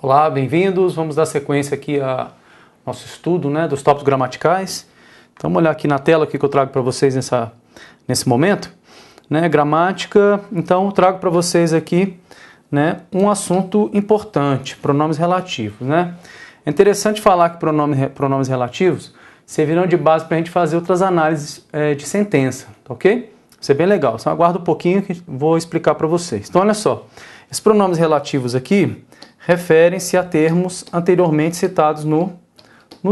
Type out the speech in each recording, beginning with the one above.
Olá, bem-vindos. Vamos dar sequência aqui ao nosso estudo, dos tópicos gramaticais. Então, vamos olhar aqui na tela o que eu trago para vocês nesse momento. Gramática. Então, eu trago para vocês aqui um assunto importante, pronomes relativos. É interessante falar que pronomes relativos servirão de base para a gente fazer outras análises de sentença, tá ok? Isso é bem legal. Então, aguarda um pouquinho que vou explicar para vocês. Então, olha só. Esses pronomes relativos aqui referem-se a termos anteriormente citados no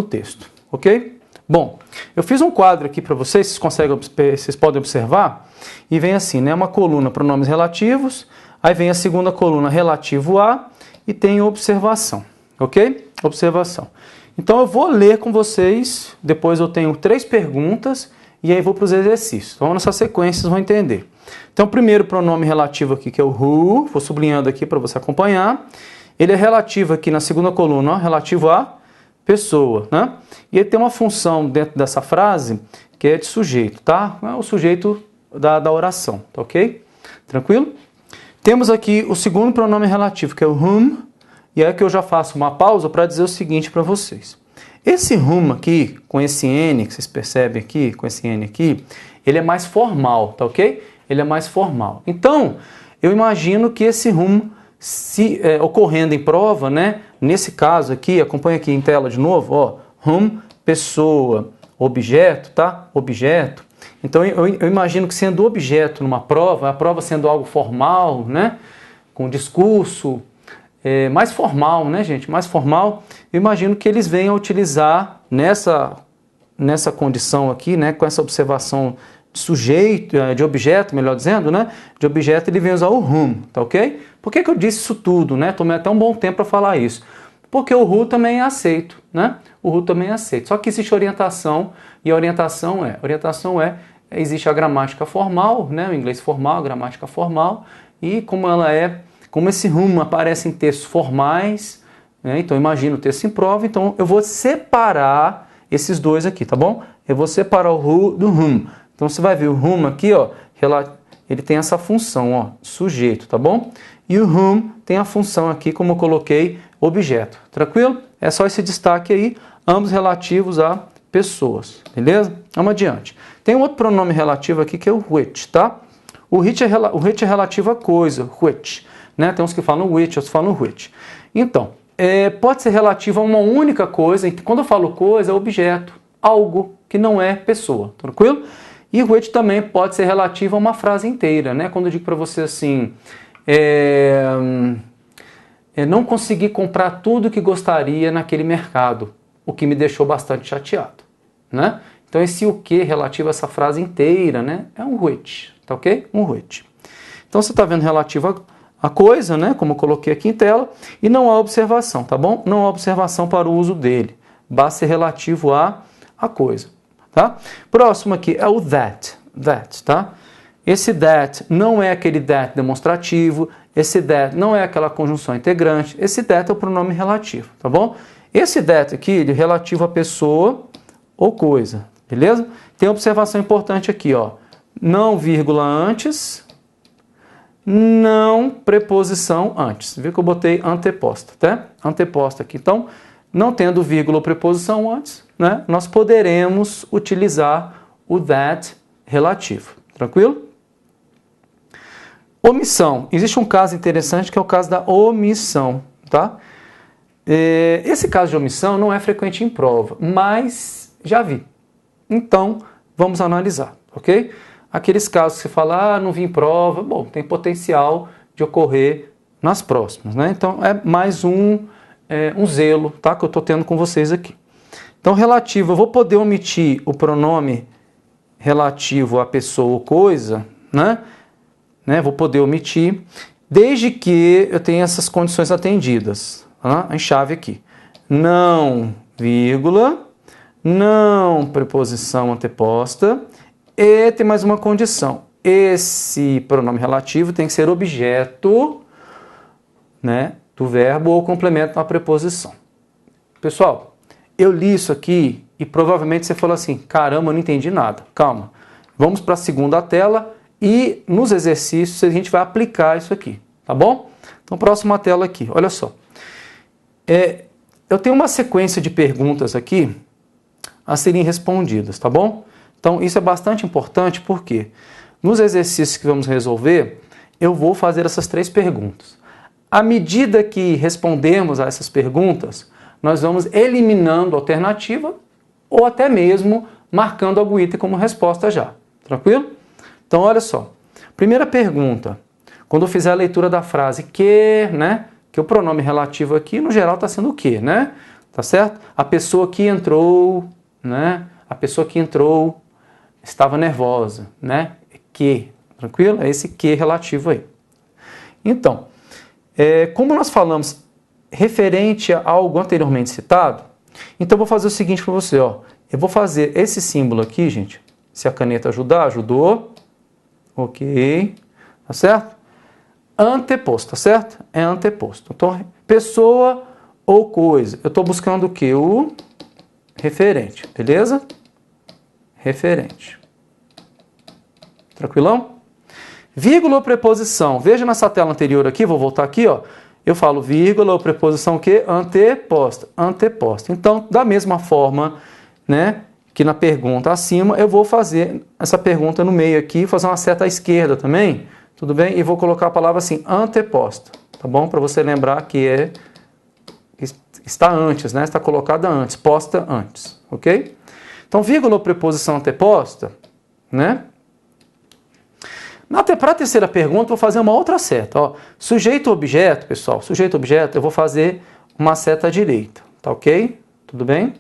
texto, ok? Bom, eu fiz um quadro aqui para vocês, vocês podem observar, e vem assim, uma coluna pronomes relativos, aí vem a segunda coluna relativo a, e tem observação, ok? Observação. Então eu vou ler com vocês, depois eu tenho 3 perguntas, e aí vou para os exercícios. Então nessa sequência vocês vão entender. Então o primeiro pronome relativo aqui, que é o who, vou sublinhando aqui para você acompanhar. Ele é relativo aqui na segunda coluna, relativo a pessoa, E ele tem uma função dentro dessa frase que é de sujeito, tá? É o sujeito da oração, tá ok? Tranquilo? Temos aqui o segundo pronome relativo, que é o whom, e é que eu já faço uma pausa para dizer o seguinte para vocês. Esse whom aqui, com esse N, que vocês percebem aqui, com esse N aqui, ele é mais formal, tá ok? Ele é mais formal. Então, eu imagino que esse whom, ocorrendo em prova, nesse caso aqui, acompanha aqui em tela de novo, ó, whom, pessoa, objeto, tá? Objeto. Então, eu imagino que sendo objeto numa prova, a prova sendo algo formal, com discurso, mais formal, gente? Mais formal, eu imagino que eles venham a utilizar nessa condição aqui, com essa observação de sujeito, de objeto, melhor dizendo, de objeto, ele vem usar o whom, tá ok? Por que eu disse isso tudo, Tomei até um bom tempo para falar isso. Porque o who também é aceito, O who também é aceito. Só que existe orientação, e a orientação existe a gramática formal, o inglês formal, a gramática formal, e como esse whom aparece em textos formais, então imagina o texto em prova, então eu vou separar esses dois aqui, tá bom? Eu vou separar o who do whom. Então você vai ver o whom aqui, ó, ele tem essa função, ó, sujeito, tá bom? E o whom tem a função aqui, como eu coloquei, objeto. Tranquilo? É só esse destaque aí, ambos relativos a pessoas, beleza? Vamos adiante. Tem um outro pronome relativo aqui que é o which, tá? O which é relativo a coisa, which, Tem uns que falam which, outros falam which. Então, pode ser relativo a uma única coisa, e quando eu falo coisa, é objeto, algo que não é pessoa, tranquilo? E o which também pode ser relativo a uma frase inteira, Quando eu digo para você assim, não consegui comprar tudo que gostaria naquele mercado, o que me deixou bastante chateado, Então esse o que relativo a essa frase inteira, é um which, tá ok? Um which. Então você está vendo relativo a coisa, como eu coloquei aqui em tela, e não há observação, tá bom? Não há observação para o uso dele, basta ser relativo a coisa. Tá? Próximo aqui é o that, tá? Esse that não é aquele that demonstrativo, esse that não é aquela conjunção integrante, esse that é o pronome relativo, tá bom? Esse that aqui, ele é relativo a pessoa ou coisa, beleza? Tem uma observação importante aqui, ó, não vírgula antes, não preposição antes, viu que eu botei anteposta, tá? Anteposta aqui, então, não tendo vírgula ou preposição antes, nós poderemos utilizar o that relativo. Tranquilo? Omissão. Existe um caso interessante que é o caso da omissão. Tá? Esse caso de omissão não é frequente em prova, mas já vi. Então, vamos analisar. Ok? Aqueles casos que você fala, não vi em prova, bom, tem potencial de ocorrer nas próximas. Então, é mais um zelo, tá, que eu estou tendo com vocês aqui. Então, relativo, eu vou poder omitir o pronome relativo a pessoa ou coisa, Vou poder omitir, desde que eu tenha essas condições atendidas, em chave aqui. Não, vírgula, não preposição anteposta, e tem mais uma condição. Esse pronome relativo tem que ser objeto, do verbo ou complemento na preposição. Pessoal, eu li isso aqui e provavelmente você falou assim, caramba, eu não entendi nada. Calma, vamos para a segunda tela e nos exercícios a gente vai aplicar isso aqui, tá bom? Então, próxima tela aqui, olha só. Eu tenho uma sequência de perguntas aqui a serem respondidas, tá bom? Então, isso é bastante importante porque nos exercícios que vamos resolver, eu vou fazer essas 3 perguntas. À medida que respondemos a essas perguntas, nós vamos eliminando a alternativa ou até mesmo marcando algum item como resposta já. Tranquilo? Então, olha só. Primeira pergunta. Quando eu fizer a leitura da frase que, né? Que o pronome relativo aqui, no geral, está sendo o que, né? Tá certo? A pessoa que entrou, né? A pessoa que entrou estava nervosa, né? Que, tranquilo? É esse que relativo aí. Então, como nós falamos referente a algo anteriormente citado, então eu vou fazer o seguinte para você, ó. Eu vou fazer esse símbolo aqui, gente. Se a caneta ajudar, ajudou. Ok. Tá certo? Anteposto, tá certo? É anteposto. Então, pessoa ou coisa. Eu estou buscando o quê? O referente, beleza? Referente. Tranquilão? Vírgula ou preposição. Veja nessa tela anterior aqui, vou voltar aqui, ó. Eu falo vírgula ou preposição o quê? Anteposta. Anteposta. Então, da mesma forma, né, que na pergunta acima, eu vou fazer essa pergunta no meio aqui, fazer uma seta à esquerda também, tudo bem? E vou colocar a palavra assim, anteposta, tá bom? Para você lembrar que está antes, né? Está colocada antes, posta antes, ok? Então, vírgula ou preposição anteposta, né? Para a terceira pergunta, vou fazer uma outra seta. Ó. Sujeito-objeto, pessoal, sujeito-objeto, eu vou fazer uma seta à direita, tá ok? Tudo bem?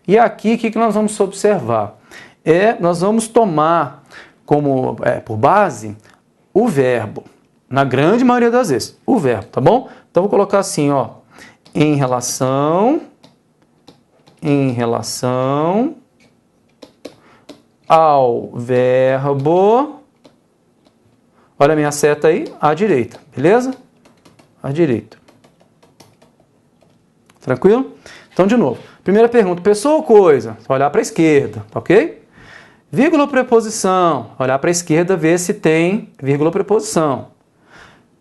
E aqui, o que nós vamos observar? Nós vamos tomar como por base o verbo, na grande maioria das vezes, o verbo, tá bom? Então, vou colocar assim, ó, em relação ao verbo. Olha a minha seta aí, à direita, beleza? À direita. Tranquilo? Então, de novo. Primeira pergunta, pessoa ou coisa? Olhar para a esquerda, ok? Vírgula ou preposição? Olhar para a esquerda, ver se tem vírgula ou preposição.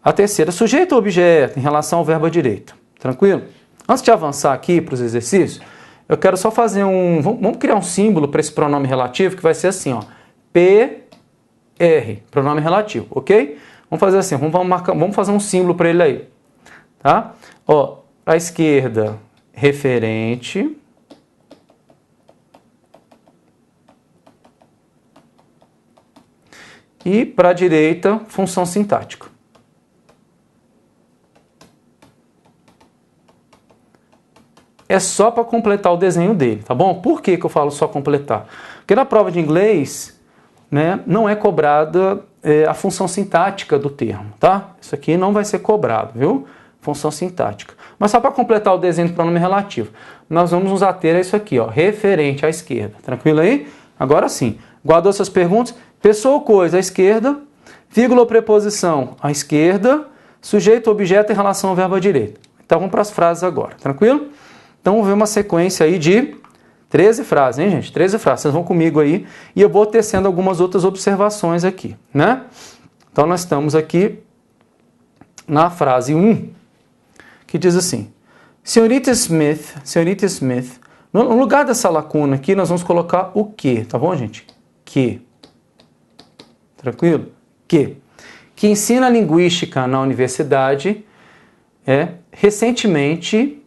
A terceira, sujeito ou objeto, em relação ao verbo à direita. Tranquilo? Antes de avançar aqui para os exercícios, eu quero só fazer vamos criar um símbolo para esse pronome relativo, que vai ser assim, ó. PR, pronome relativo, ok? Vamos fazer assim, vamos fazer um símbolo para ele aí, tá? Ó, à esquerda, referente. E para a direita, função sintática. É só para completar o desenho dele, tá bom? Por que eu falo só completar? Porque na prova de inglês, né, não é cobrada a função sintática do termo, tá? Isso aqui não vai ser cobrado, viu? Função sintática. Mas só para completar o desenho do pronome relativo, nós vamos nos ater a isso aqui, ó, referente à esquerda. Tranquilo aí? Agora sim. Guardou essas perguntas? Pessoa ou coisa à esquerda, vírgula ou preposição à esquerda, sujeito ou objeto em relação ao verbo à direita. Então vamos para as frases agora, tranquilo? Então vamos ver uma sequência aí de 13 frases, hein, gente? 13 frases. Vocês vão comigo aí e eu vou tecendo algumas outras observações aqui, né? Então nós estamos aqui na frase 1, que diz assim: Senhorita Smith, no lugar dessa lacuna aqui, nós vamos colocar o que, tá bom, gente? Que. Tranquilo? Que ensina linguística na universidade, recentemente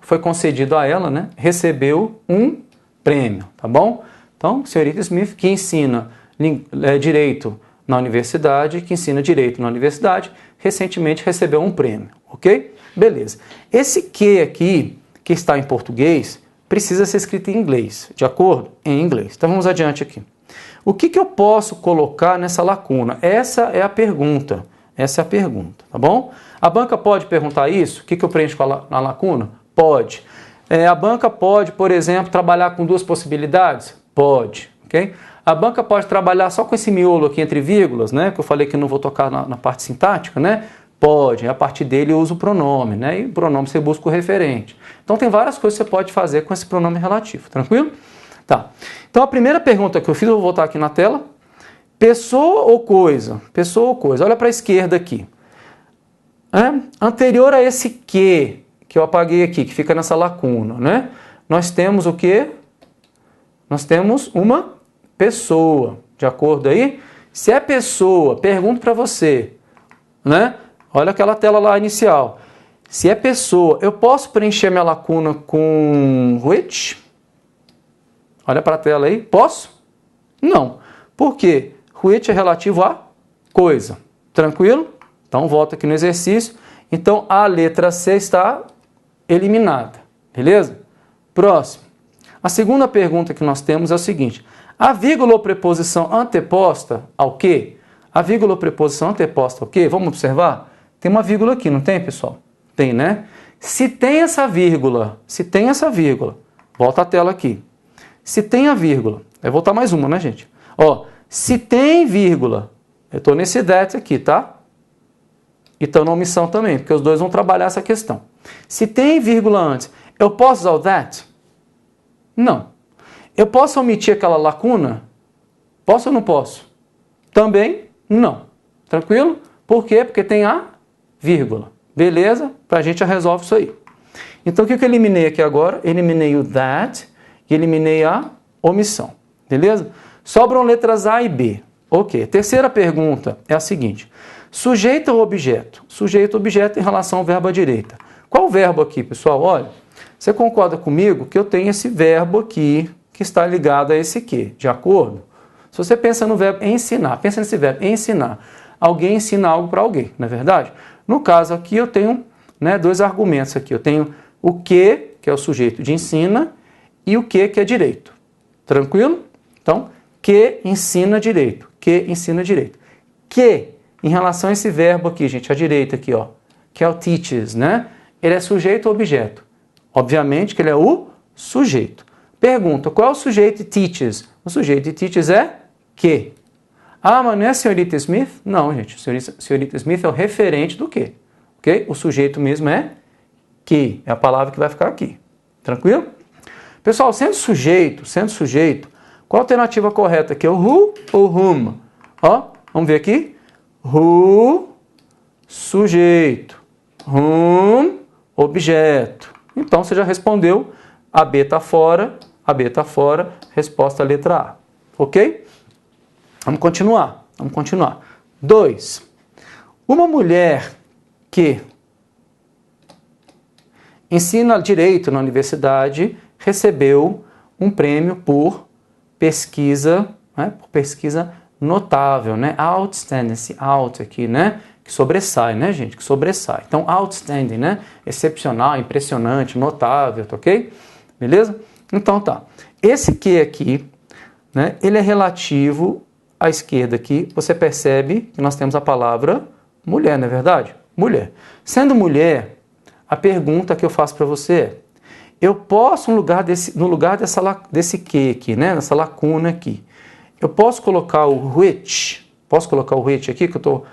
foi concedido a ela, né? Recebeu um prêmio, tá bom? Então, senhorita Smith, que ensina direito na universidade, recentemente recebeu um prêmio, ok? Beleza. Esse que aqui, que está em português, precisa ser escrito em inglês, de acordo? Em inglês. Então, vamos adiante aqui. O que eu posso colocar nessa lacuna? Essa é a pergunta, tá bom? A banca pode perguntar isso? O que eu preencho na lacuna? Pode. A banca pode, por exemplo, trabalhar com 2 possibilidades? Pode, ok? A banca pode trabalhar só com esse miolo aqui entre vírgulas, né? Que eu falei que não vou tocar na parte sintática, né? Pode. A partir dele eu uso o pronome, né? E o pronome você busca o referente. Então tem várias coisas que você pode fazer com esse pronome relativo, tranquilo? Tá. Então a primeira pergunta que eu fiz, eu vou voltar aqui na tela. Pessoa ou coisa? Pessoa ou coisa? Olha para a esquerda aqui. Anterior a esse que eu apaguei aqui, que fica nessa lacuna, né? Nós temos o quê? Nós temos uma pessoa, de acordo aí? Se é pessoa, pergunto para você, né? Olha aquela tela lá inicial. Se é pessoa, eu posso preencher minha lacuna com which? Olha para a tela aí. Posso? Não. Por quê? Which é relativo a coisa. Tranquilo? Então, volta aqui no exercício. Então, a letra C está eliminada. Beleza? Próximo. A segunda pergunta que nós temos é o seguinte. A vírgula ou preposição anteposta ao quê? A vírgula ou preposição anteposta ao quê? Vamos observar? Tem uma vírgula aqui, não tem, pessoal? Tem, né? Se tem essa vírgula, volta a tela aqui. Se tem a vírgula, vai voltar mais uma, né, gente? Ó, se tem vírgula, eu estou nesse that aqui, tá? E estou na omissão também, porque os dois vão trabalhar essa questão. Se tem vírgula antes, eu posso usar o that? Não. Eu posso omitir aquela lacuna? Posso ou não posso? Também não. Tranquilo? Por quê? Porque tem a vírgula. Beleza? Para a gente já resolve isso aí. Então, o que eu eliminei aqui agora? Eliminei o that e eliminei a omissão. Beleza? Sobram letras A e B. Ok. Terceira pergunta é a seguinte. Sujeito ou objeto? Sujeito ou objeto em relação ao verbo à direita. Qual o verbo aqui, pessoal? Olha, você concorda comigo que eu tenho esse verbo aqui que está ligado a esse que, de acordo? Se você pensa no verbo ensinar, pensa nesse verbo ensinar. Alguém ensina algo para alguém, não é verdade? No caso aqui eu tenho, né, dois argumentos aqui. Eu tenho o que é o sujeito de ensina, e o que é direito. Tranquilo? Então, que ensina direito. Que ensina direito. Que, em relação a esse verbo aqui, gente, à direita aqui, ó, que é o teaches, né? Ele é sujeito ou objeto? Obviamente que ele é o sujeito. Pergunta, qual é o sujeito de teaches? O sujeito de teaches é que. Ah, mas não é a senhorita Smith? Não, gente. A senhorita Smith é o referente do que. Ok? O sujeito mesmo é que. É a palavra que vai ficar aqui. Tranquilo? Pessoal, sendo sujeito, qual a alternativa correta aqui? É o who ou whom? Ó, vamos ver aqui. Who, sujeito. Whom, objeto. Então, você já respondeu. A B está fora. Resposta letra A. Ok? Vamos continuar. 2. Uma mulher que ensina direito na universidade recebeu um prêmio por pesquisa, né? Por pesquisa notável, né? Outstanding, esse out aqui, né? Que sobressai, né, gente? Que sobressai. Então, outstanding, né? Excepcional, impressionante, notável, tá ok? Beleza? Então, tá. Esse que aqui, né? Ele é relativo à esquerda aqui. Você percebe que nós temos a palavra mulher, não é verdade? Mulher. Sendo mulher, a pergunta que eu faço para você é: eu posso, no lugar desse que aqui, né? Nessa lacuna aqui, eu posso colocar o which? Posso colocar o which aqui, que eu estou,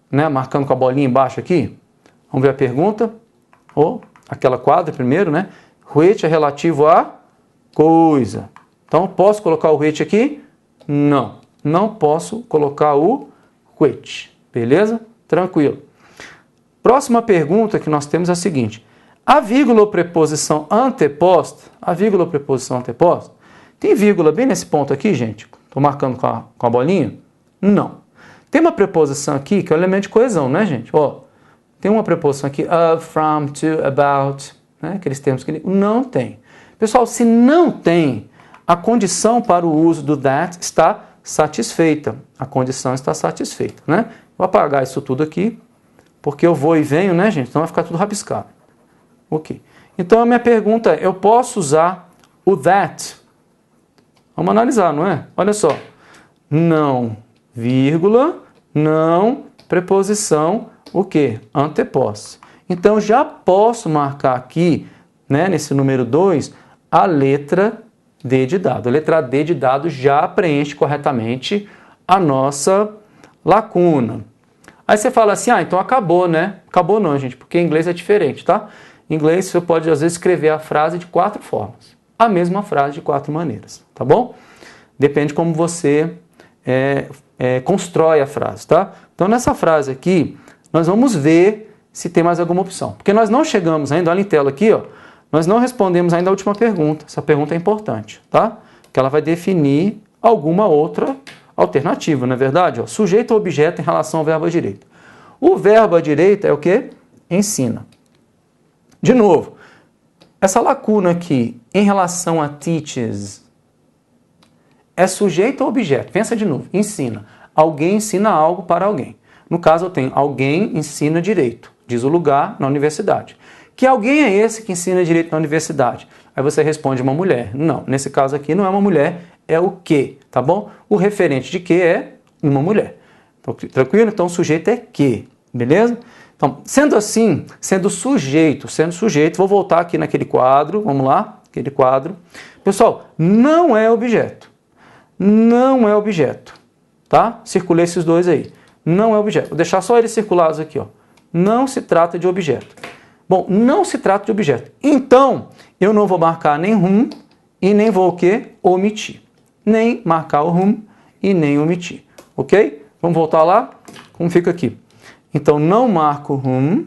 né, marcando com a bolinha embaixo aqui? Vamos ver a pergunta? Ou aquela quadra primeiro, né? Which é relativo a coisa. Então, posso colocar o which aqui? Não. Não posso colocar o which. Beleza? Tranquilo. Próxima pergunta que nós temos é a seguinte. A vírgula ou preposição anteposta, tem vírgula bem nesse ponto aqui, gente? Estou marcando com a bolinha? Não. Tem uma preposição aqui que é o elemento de coesão, né, gente? Ó, tem uma preposição aqui, of, from, to, about, né? Aqueles termos que ele não tem. Pessoal, se não tem, a condição para o uso do that está satisfeita. A condição está satisfeita, né? Vou apagar isso tudo aqui, porque eu vou e venho, né, gente? Então vai ficar tudo rabiscado. Ok. Então a minha pergunta é, eu posso usar o that? Vamos analisar, não é? Olha só. Não, vírgula, não, preposição, o quê? Anteposse. Então já posso marcar aqui, né, nesse número 2, a letra D de dado. A letra D de dado já preenche corretamente a nossa lacuna. Aí você fala assim, então acabou, né? Acabou não, gente, porque em inglês é diferente, tá? Em inglês você pode, às vezes, escrever a frase de 4 formas. A mesma frase de 4 maneiras, tá bom? Depende como você constrói a frase, tá? Então, nessa frase aqui, nós vamos ver se tem mais alguma opção. Porque nós não chegamos ainda, olha em tela aqui, ó, nós não respondemos ainda a última pergunta. Essa pergunta é importante, tá? Que ela vai definir alguma outra alternativa, não é verdade? Ó, sujeito ou objeto em relação ao verbo à direita. O verbo à direita é o quê? Ensina. De novo, essa lacuna aqui, em relação a teaches, é sujeito ou objeto? Pensa de novo, ensina. Alguém ensina algo para alguém. No caso, eu tenho alguém ensina direito, diz o lugar na universidade. Que alguém é esse que ensina direito na universidade? Aí você responde uma mulher. Não, nesse caso aqui não é uma mulher, é o que, tá bom? O referente de que é uma mulher. Então, tranquilo? Então o sujeito é que, beleza? Então, sendo assim, sendo sujeito, vou voltar aqui naquele quadro, vamos lá, aquele quadro. Pessoal, não é objeto. Não é objeto, tá? Circulei esses dois aí. Não é objeto. Vou deixar só eles circulados aqui, ó. Não se trata de objeto. Bom, não se trata de objeto. Então, eu não vou marcar nem whom e nem vou o quê? Omitir. Nem marcar o whom e nem omitir. Ok? Vamos voltar lá? Como fica aqui? Então, não marco whom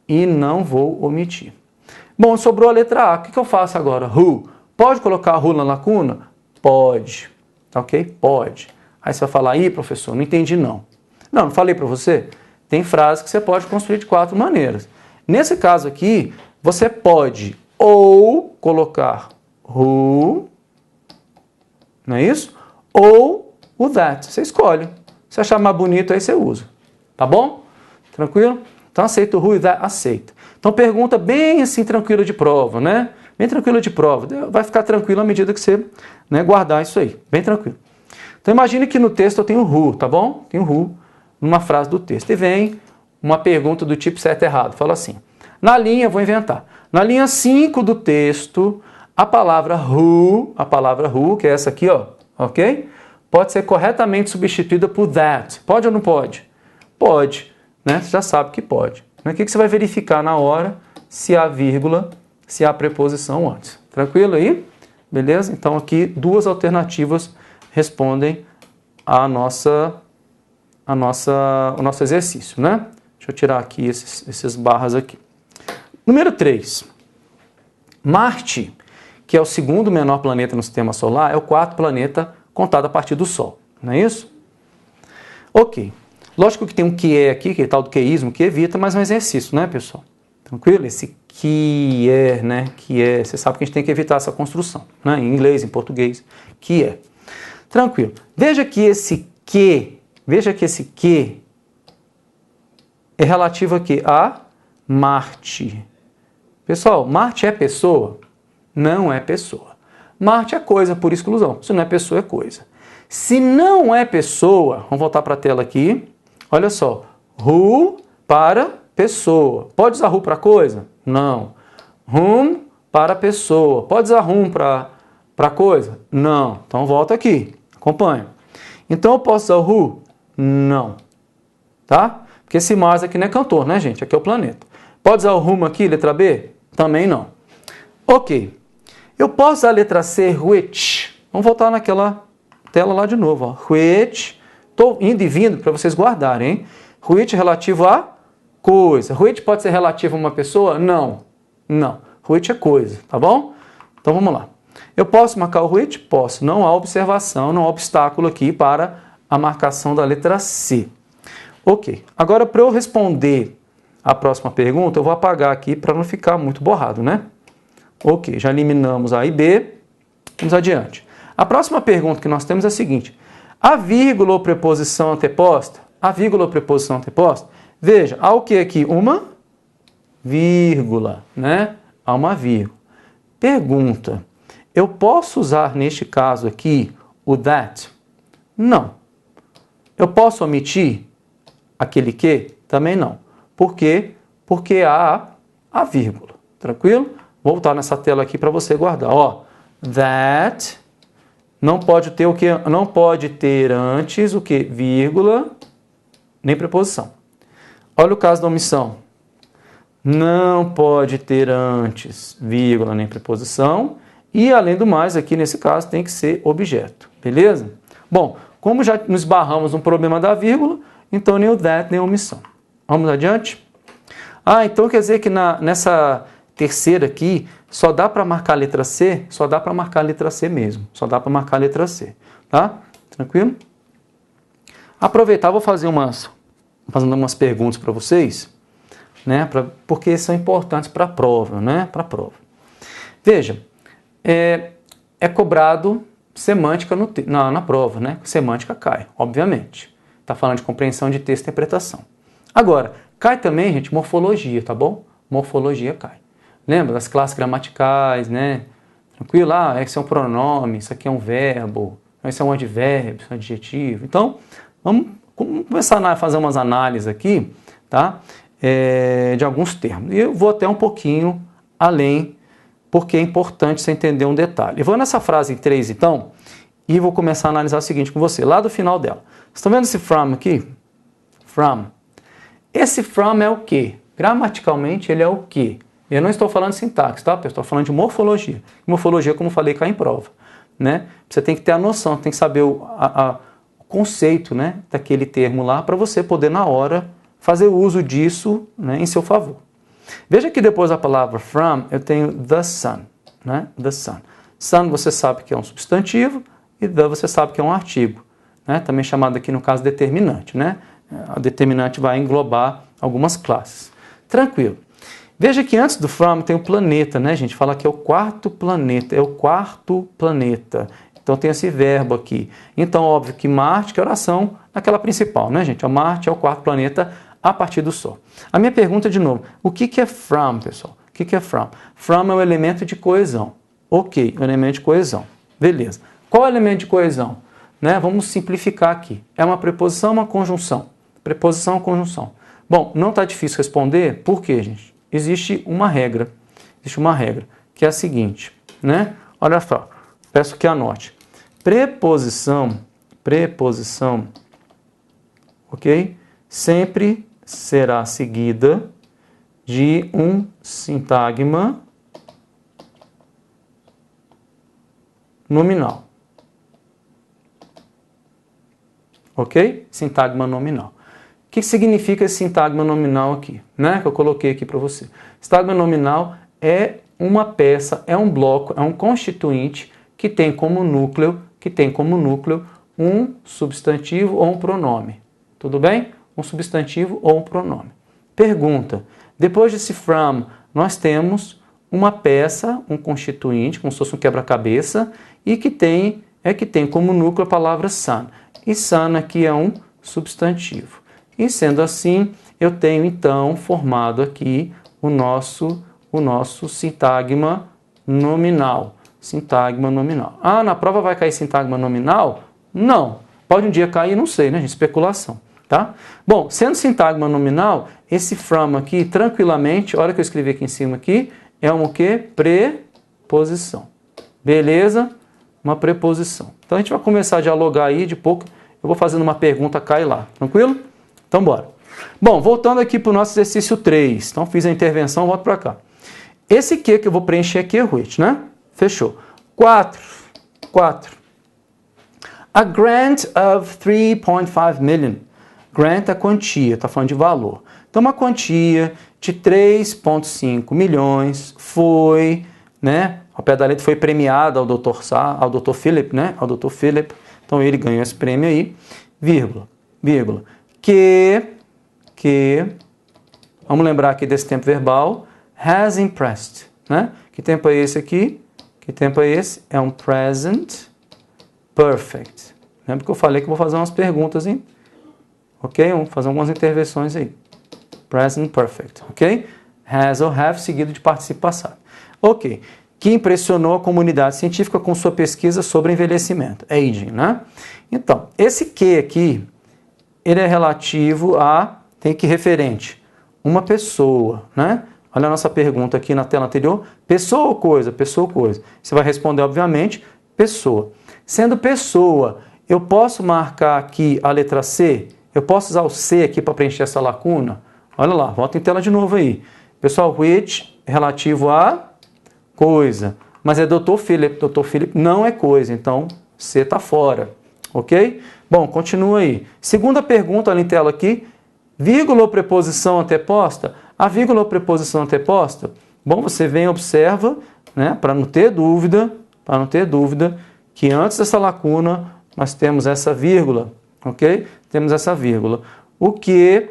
e não vou omitir. Bom, sobrou a letra A. O que eu faço agora? Who. Pode colocar who na lacuna? Pode. Ok? Pode. Aí você vai falar, ih, professor, não entendi não. Não falei para você? Tem frases que você pode construir de 4 maneiras. Nesse caso aqui, você pode ou colocar who, não é isso? Ou o that. Você escolhe. Se achar mais bonito, aí você usa. Tá bom? Tranquilo? Então aceita o who e that, aceita. Então pergunta bem assim, tranquila de prova, né? Bem tranquila de prova. Vai ficar tranquilo à medida que você, né, guardar isso aí. Bem tranquilo. Então imagine que no texto eu tenho who, tá bom? Tenho who numa frase do texto. E vem uma pergunta do tipo certo e errado. Fala assim. Na linha, vou inventar. Na linha 5 do texto, a palavra who, que é essa aqui, ó, ok? Pode ser corretamente substituída por that. Pode ou não pode? Pode. Né? Você já sabe que pode. O que você vai verificar na hora? Se há vírgula, se há preposição antes. Tranquilo aí? Beleza? Então aqui 2 alternativas respondem o nosso exercício, né? Deixa eu tirar aqui esses barras aqui. Número 3. Marte, que é o segundo menor planeta no sistema solar, é o 4º planeta contado a partir do Sol. Não é isso? Ok. Lógico que tem um que é aqui, que é tal do queísmo, que evita, mas é um exercício, né, pessoal? Tranquilo? Esse que é, né? Que é. Você sabe que a gente tem que evitar essa construção, né? Em inglês, em português, que é. Tranquilo. Veja que esse que é relativo aqui a Marte. Pessoal, Marte é pessoa? Não é pessoa. Marte é coisa por exclusão. Se não é pessoa, é coisa. Se não é pessoa, vamos voltar para a tela aqui. Olha só, who para pessoa. Pode usar who para coisa? Não. Whom para pessoa. Pode usar whom para coisa? Não. Então volta aqui, acompanha. Então eu posso usar o who? Não. Tá? Porque esse Mars aqui não é cantor, né, gente? Aqui é o planeta. Pode usar o whom aqui, letra B? Também não. Ok. Eu posso usar a letra C, which. Vamos voltar naquela tela lá de novo. Ó. Which. Estou indo e vindo para vocês guardarem, hein? Which é relativo a coisa. Which pode ser relativo a uma pessoa? Não. Não. Which é coisa, tá bom? Então vamos lá. Eu posso marcar o which? Posso. Não há observação, não há obstáculo aqui para a marcação da letra C. Ok. Agora, para eu responder a próxima pergunta, eu vou apagar aqui para não ficar muito borrado, né? Ok. Já eliminamos A e B. Vamos adiante. A próxima pergunta que nós temos é a seguinte. A vírgula ou preposição anteposta? A vírgula ou preposição anteposta? Veja, há o que aqui? Uma vírgula, né? Há uma vírgula. Pergunta. Eu posso usar, neste caso aqui, o that? Não. Eu posso omitir aquele que? Também não. Por quê? Porque há a vírgula. Tranquilo? Vou voltar nessa tela aqui para você guardar. Ó, that não pode ter o que? Não pode ter antes o que? Vírgula, nem preposição. Olha o caso da omissão. Não pode ter antes vírgula, nem preposição. E, além do mais, aqui nesse caso tem que ser objeto. Beleza? Bom, como já nos barramos no problema da vírgula, então nem o that, nem a omissão. Vamos adiante? Ah, então quer dizer que nessa terceira aqui, só dá para marcar a letra C? Só dá para marcar a letra C mesmo. Só dá para marcar a letra C. Tá? Tranquilo? Aproveitar, vou fazer fazendo umas perguntas para vocês, né? Porque são importantes para a prova, né? Para a prova. Veja, é cobrado semântica na prova, né? Semântica cai, obviamente. Está falando de compreensão de texto e interpretação. Agora, cai também, gente, morfologia, tá bom? Morfologia cai. Lembra das classes gramaticais, né? Tranquilo? Ah, esse é um pronome, isso aqui é um verbo, esse é um advérbio, isso é um adjetivo. Então, vamos começar a fazer umas análises aqui, tá? De alguns termos. E eu vou até um pouquinho além, porque é importante você entender um detalhe. Eu vou nessa frase em 3, então, e vou começar a analisar o seguinte com você, lá do final dela. Vocês estão vendo esse from aqui? From. Esse from é o quê? Gramaticalmente, ele é o quê? Eu não estou falando de sintaxe, tá? Eu estou falando de morfologia. Morfologia, como eu falei, cai em prova, né? Você tem que ter a noção, tem que saber o conceito, né, daquele termo lá, para você poder, na hora, fazer uso disso, né, em seu favor. Veja que depois da palavra from, eu tenho the sun, né? The sun. Sun você sabe que é um substantivo e the você sabe que é um artigo, né? Também chamado aqui no caso determinante, né? A determinante vai englobar algumas classes. Tranquilo. Veja que antes do from tem o planeta, né, gente? Fala que é o quarto planeta, é o quarto planeta. Então tem esse verbo aqui. Então, óbvio que Marte, que é a oração, aquela principal, né, gente? Marte é o quarto planeta a partir do Sol. A minha pergunta de novo, o que é from, pessoal? O que é from? From é o elemento de coesão. Ok, o elemento de coesão. Beleza. Qual é o elemento de coesão? Né? Vamos simplificar aqui. É uma preposição ou uma conjunção? Preposição ou conjunção? Bom, não está difícil responder, por quê, gente? Existe uma regra, que é a seguinte, né? Olha só, peço que anote. Preposição, ok? Sempre será seguida de um sintagma nominal. Ok? Sintagma nominal. O que significa esse sintagma nominal aqui, né? Que eu coloquei aqui para você. Sintagma nominal é uma peça, é um bloco, é um constituinte que tem como núcleo um substantivo ou um pronome. Tudo bem? Um substantivo ou um pronome. Pergunta: depois desse from, nós temos uma peça, um constituinte, como se fosse um quebra-cabeça, e que tem como núcleo a palavra sun. E sun aqui é um substantivo. E sendo assim, eu tenho então formado aqui o nosso sintagma nominal. Sintagma nominal. Ah, na prova vai cair sintagma nominal? Não. Pode um dia cair, não sei, né, gente? Especulação, tá? Bom, sendo sintagma nominal, esse from aqui, tranquilamente, a hora que eu escrevi aqui em cima aqui, é uma o quê? Preposição. Beleza? Uma preposição. Então a gente vai começar a dialogar aí, de pouco eu vou fazendo uma pergunta, cai lá. Tranquilo? Então, bora. Bom, voltando aqui para o nosso exercício 3. Então, fiz a intervenção, volto para cá. Esse que eu vou preencher aqui é o which, né? Fechou. 4. A grant of 3.5 million. Grant é quantia, está falando de valor. Então, uma quantia de 3,5 milhões foi, né? Ao pé da letra foi premiada ao Dr. Philip, né? Ao Dr. Philip. Então, ele ganhou esse prêmio aí, vírgula. Que, vamos lembrar aqui desse tempo verbal, has impressed, né? Que tempo é esse aqui? Que tempo é esse? É um present perfect. Lembra que eu falei que eu vou fazer umas perguntas, hein? Ok? Vamos fazer algumas intervenções aí. Present perfect, ok? Has ou have seguido de participo passado. Ok. Que impressionou a comunidade científica com sua pesquisa sobre envelhecimento. Aging, né? Então, esse que aqui, ele é relativo a, tem que referente, uma pessoa, né? Olha a nossa pergunta aqui na tela anterior, pessoa ou coisa? Pessoa ou coisa? Você vai responder, obviamente, pessoa. Sendo pessoa, eu posso marcar aqui a letra C? Eu posso usar o C aqui para preencher essa lacuna? Olha lá, volta em tela de novo aí. Pessoal, which é relativo a coisa, mas é Dr. Philip. Dr. Philip não é coisa, então C está fora. Ok? Bom, continua aí. Segunda pergunta, olha em tela aqui. Vírgula ou preposição anteposta? A vírgula ou preposição anteposta, bom, você vem e observa, né, para não ter dúvida, que antes dessa lacuna nós temos essa vírgula, ok? Temos essa vírgula. O que,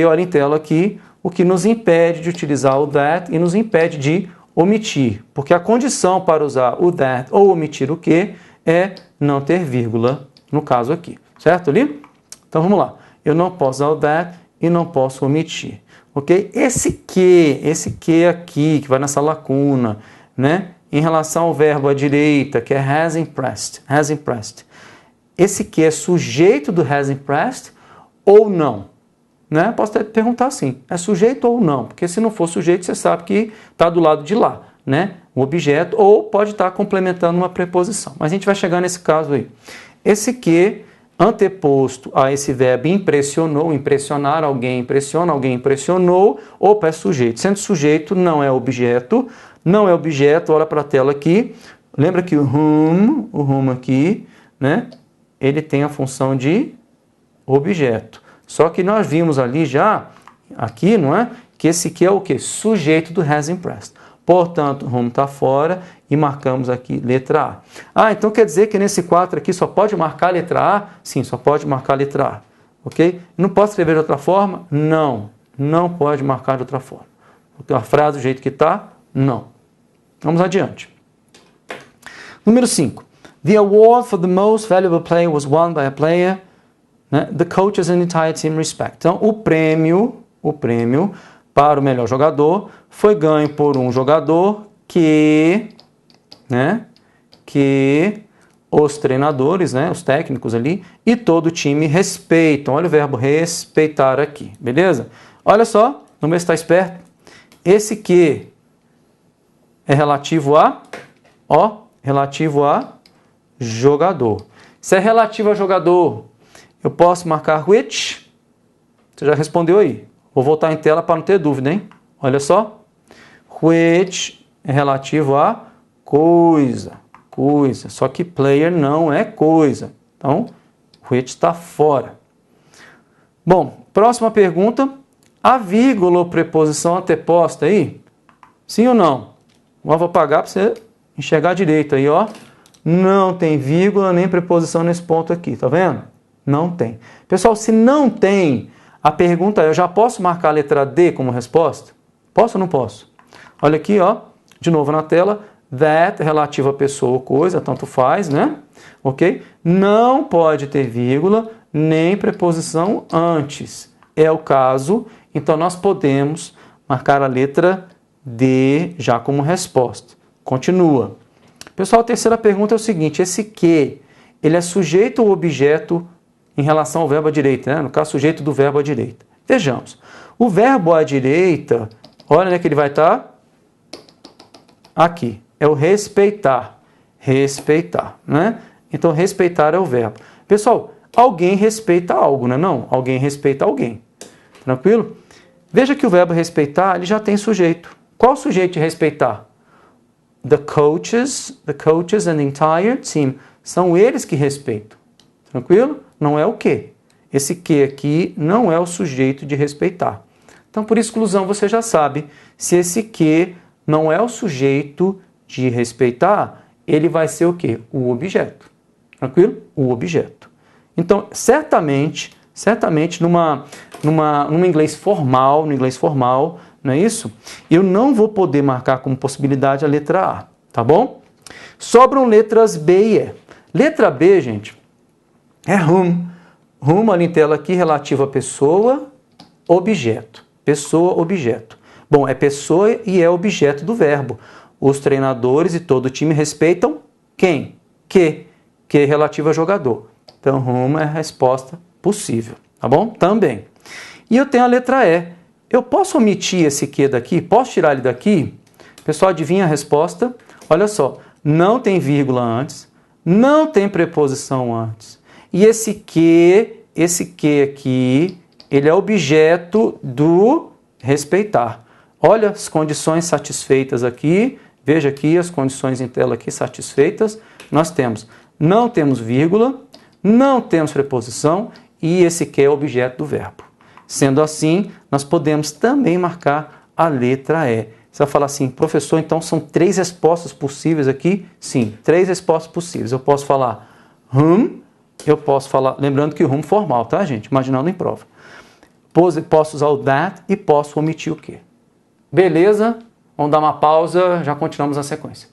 olha em tela aqui, o que nos impede de utilizar o that e nos impede de omitir, porque a condição para usar o that ou omitir o que é não ter vírgula, no caso aqui, certo ali? Então vamos lá, eu não posso usar o that e não posso omitir, ok? Esse que aqui, que vai nessa lacuna, né? Em relação ao verbo à direita, que é has impressed, esse que é sujeito do has impressed ou não? Né? Posso até perguntar assim, é sujeito ou não? Porque se não for sujeito, você sabe que está do lado de lá, né? O objeto, ou pode estar complementando uma preposição. Mas a gente vai chegar nesse caso aí. Esse que, anteposto a esse verbo impressionou, impressionar alguém, impressiona alguém, impressionou, opa, é sujeito. Sendo sujeito, não é objeto, olha para a tela aqui. Lembra que o whom aqui, né? Ele tem a função de objeto. Só que nós vimos ali já, aqui, não é? Que esse que é o quê? Sujeito do has impressed. Portanto, whom está fora e marcamos aqui letra A. Ah, então quer dizer que nesse 4 aqui só pode marcar letra A? Sim, só pode marcar letra A. Ok? Não posso escrever de outra forma? Não. Não pode marcar de outra forma. Porque a frase do jeito que está, não. Vamos adiante. Número 5. The award for the most valuable player was won by a player, né, the coaches and the entire team respect. Então, o prêmio para o melhor jogador foi ganho por um jogador que os treinadores, né, os técnicos ali, e todo o time respeitam. Olha o verbo respeitar aqui, beleza? Olha só, vamos ver se está esperto. Esse que é relativo a jogador. Se é relativo a jogador, eu posso marcar which? Você já respondeu aí. Vou voltar em tela para não ter dúvida, hein? Olha só. Which é relativo a coisa. Só que player não é coisa. Então, which está fora. Bom, próxima pergunta. A vírgula ou preposição anteposta aí? Sim ou não? Vou apagar para você enxergar direito aí, ó. Não tem vírgula nem preposição nesse ponto aqui, tá vendo? Não tem. Pessoal, se não tem, a pergunta é, eu já posso marcar a letra D como resposta? Posso ou não posso? Olha aqui, ó, de novo na tela, that, relativo a pessoa ou coisa, tanto faz, né? Ok? Não pode ter vírgula, nem preposição antes. É o caso, então nós podemos marcar a letra D já como resposta. Continua. Pessoal, a terceira pergunta é o seguinte, esse que, ele é sujeito ou objeto em relação ao verbo à direita, né? No caso, sujeito do verbo à direita. Vejamos. O verbo à direita, olha onde é que ele vai estar? Aqui. É o respeitar. Respeitar, né? Então, respeitar é o verbo. Pessoal, alguém respeita algo, não é não? Alguém respeita alguém. Tranquilo? Veja que o verbo respeitar, ele já tem sujeito. Qual o sujeito de respeitar? The coaches and the entire team. São eles que respeitam. Tranquilo? Não é o que. Esse que aqui não é o sujeito de respeitar. Então, por exclusão, você já sabe. Se esse que não é o sujeito de respeitar, ele vai ser o quê? O objeto. Tranquilo? O objeto. Então, certamente, num inglês formal, não é isso? Eu não vou poder marcar como possibilidade a letra A, tá bom? Sobram letras B e E. Letra B, gente, é whom. Whom, ali em tela aqui, relativo a pessoa, objeto. Pessoa, objeto. Bom, é pessoa e é objeto do verbo. Os treinadores e todo o time respeitam quem? Que é relativo a jogador. Então, whom é a resposta possível, tá bom? Também. E eu tenho a letra E. Eu posso omitir esse que daqui? Posso tirar ele daqui? Pessoal, adivinha a resposta? Olha só, não tem vírgula antes, não tem preposição antes. E esse que aqui, ele é objeto do respeitar. Olha as condições satisfeitas aqui. Veja aqui as condições em tela aqui satisfeitas. Nós não temos vírgula, não temos preposição e esse que é objeto do verbo. Sendo assim, nós podemos também marcar a letra E. Você vai falar assim, professor, então são 3 respostas possíveis aqui? Sim, 3 respostas possíveis. Eu posso falar eu posso falar, lembrando que formal, tá, gente? Imaginando em prova. Posso usar o that e posso omitir o que. Beleza? Vamos dar uma pausa, já continuamos na sequência.